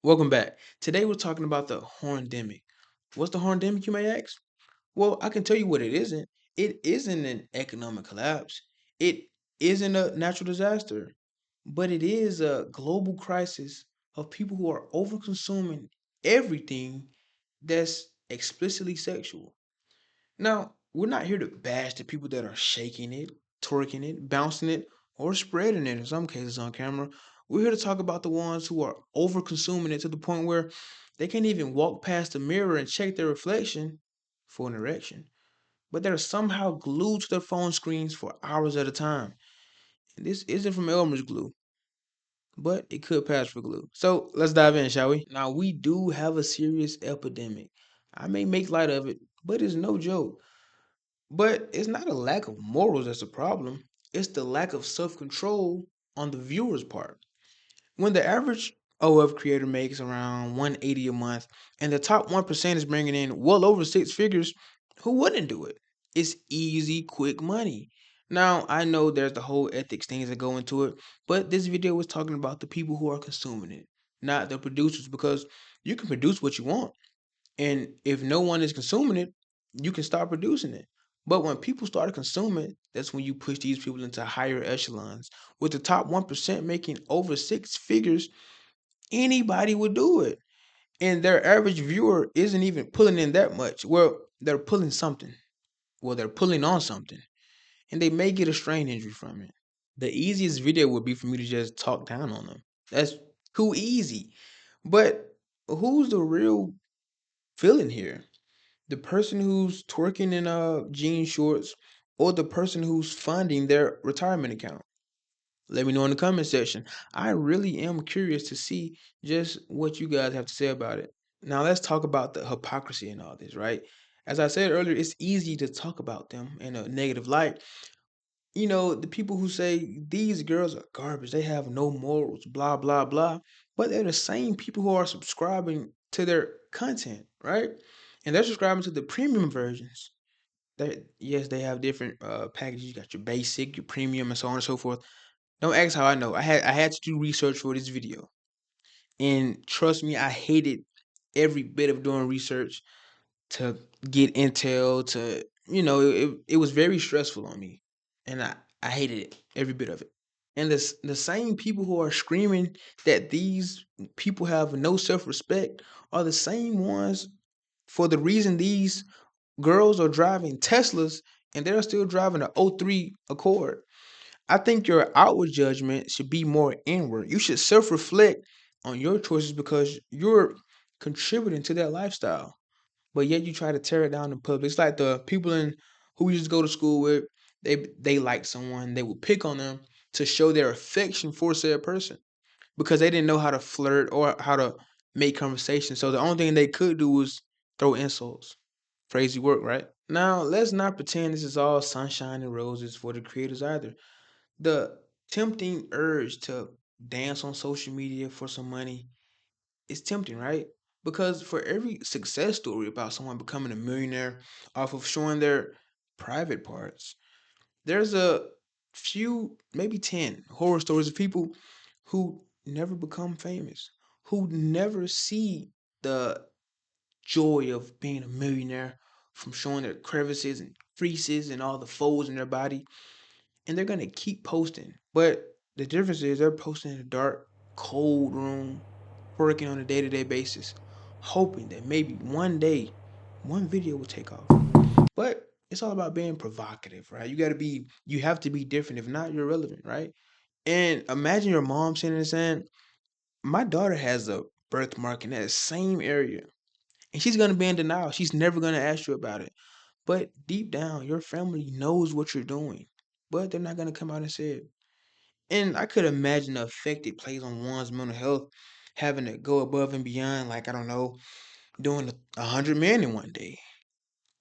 Welcome back. Today we're talking about the Horndemic. What's the Horndemic, you may ask? Well, I can tell you what it isn't. It isn't an economic collapse. It isn't a natural disaster, but it is a global crisis of people who are overconsuming everything that's explicitly sexual. Now, we're not here to bash the people that are shaking it, twerking it, bouncing it, or spreading it in some cases on camera. We're here to talk about the ones who are over consuming it to the point where they can't even walk past the mirror and check their reflection for an erection. But they're somehow glued to their phone screens for hours at a time. And this isn't from Elmer's glue, but it could pass for glue. So let's dive in, shall we? Now, we do have a serious epidemic. I may make light of it, but it's no joke. But it's not a lack of morals that's a problem. It's the lack of self control on the viewer's part. When the average OF creator makes around 180 a month and the top 1% is bringing in well over six figures, who wouldn't do it? It's easy, quick money. Now, I know there's the whole ethics things that go into it, but this video was talking about the people who are consuming it, not the producers, because you can produce what you want. And if no one is consuming it, you can start producing it. But when people start consuming, that's when you push these people into higher echelons. With the top 1% making over six figures, anybody would do it. And their average viewer isn't even pulling in that much. Well, they're pulling something. Well, they're pulling on something. And they may get a strain injury from it. The easiest video would be for me to just talk down on them. That's too easy. But who's the real villain here? The person who's twerking in jean shorts or the person who's funding their retirement account? Let me know in the comment section. I really am curious to see just what you guys have to say about it. Now let's talk about the hypocrisy in all this, right? As I said earlier, it's easy to talk about them in a negative light. The people who say these girls are garbage, they have no morals, blah, blah, blah. But they're the same people who are subscribing to their content, right? And they're subscribing to the premium versions. Yes, they have different packages. You got your basic, your premium, and so on and so forth. Don't ask how I know. I had to do research for this video, and trust me, I hated every bit of doing research to get intel. It was very stressful on me, and I hated it, every bit of it. And the same people who are screaming that these people have no self respect are the same ones for the reason these girls are driving Teslas and they're still driving a '03 Accord. I think your outward judgment should be more inward. You should self reflect on your choices because you're contributing to that lifestyle. But yet you try to tear it down in public. It's like the people in who we used to go to school with. They like someone, they would pick on them to show their affection for said person because they didn't know how to flirt or how to make conversation. So the only thing they could do was throw insults. Crazy work, right? Now, let's not pretend this is all sunshine and roses for the creators either. The tempting urge to dance on social media for some money is tempting, right? Because for every success story about someone becoming a millionaire off of showing their private parts, there's a few, maybe 10 horror stories of people who never become famous, who never see the joy of being a millionaire from showing their crevices and creases and all the folds in their body. And they're going to keep posting. But the difference is they're posting in a dark, cold room, working on a day to day basis, hoping that maybe one day one video will take off. But it's all about being provocative, right? You have to be different. If not, you're irrelevant, right? And imagine your mom sitting there saying, my daughter has a birthmark in that same area. And she's going to be in denial. She's never going to ask you about it. But deep down, your family knows what you're doing. But they're not going to come out and say it. And I could imagine the effect it plays on one's mental health, having to go above and beyond, like, I don't know, doing 100 men in one day.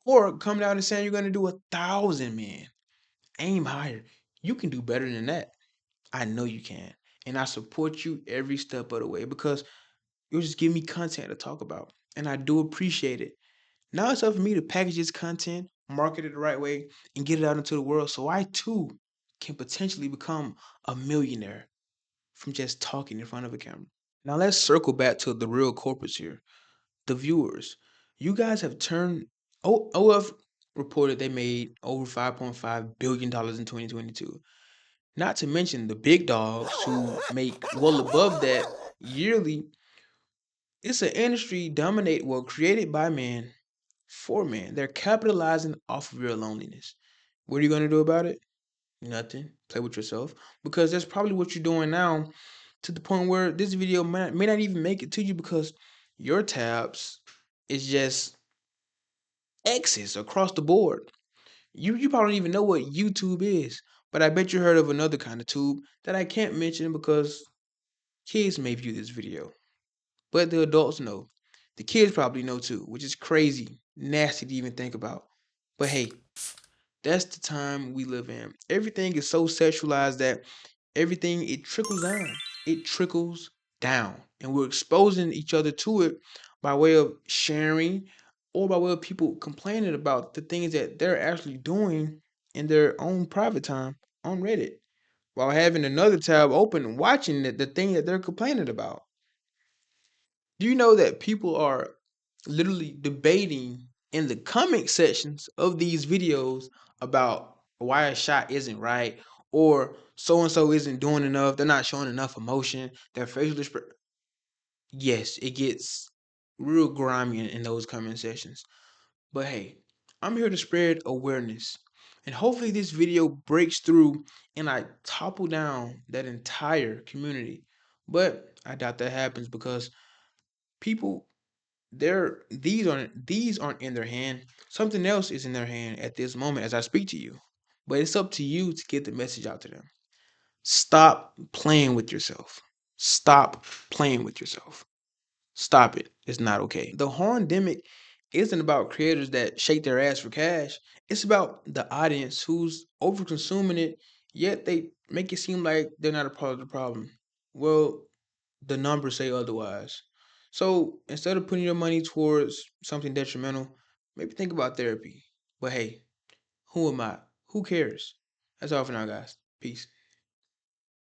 Or coming out and saying you're going to do 1,000 men. Aim higher. You can do better than that. I know you can. And I support you every step of the way because you'll just give me content to talk about. And I do appreciate it. Now it's up for me to package this content, market it the right way, and get it out into the world so I too can potentially become a millionaire from just talking in front of a camera. Now let's circle back to the real culprits here, the viewers. You guys have turned OF reported they made over $5.5 billion in 2022. Not to mention the big dogs who make well above that yearly. It's an industry created by men for men. They're capitalizing off of your loneliness. What are you gonna do about it? Nothing. Play with yourself. Because that's probably what you're doing now, to the point where this video may not even make it to you because your tabs is just X's across the board. You probably don't even know what YouTube is, but I bet you heard of another kind of tube that I can't mention because kids may view this video. But the adults know. The kids probably know too, which is crazy, nasty to even think about. But hey, that's the time we live in. Everything is so sexualized that everything it trickles down. It trickles down. And we're exposing each other to it by way of sharing or by way of people complaining about the things that they're actually doing in their own private time on Reddit while having another tab open and watching the thing that they're complaining about. Do you know that people are literally debating in the comment sections of these videos about why a shot isn't right or so and so isn't doing enough, they're not showing enough emotion, their facial expression. Yes, it gets real grimy in those comment sections. But hey, I'm here to spread awareness. And hopefully this video breaks through and I topple down that entire community. But I doubt that happens because people these aren't in their hand. Something else is in their hand at this moment as I speak to you. But it's up to you to get the message out to them. Stop playing with yourself. Stop playing with yourself. Stop it. It's not okay. The Horndemic isn't about creators that shake their ass for cash. It's about the audience who's over consuming it, yet they make it seem like they're not a part of the problem. Well, the numbers say otherwise. So instead of putting your money towards something detrimental, maybe think about therapy. But hey, who am I? Who cares? That's all for now, guys. Peace.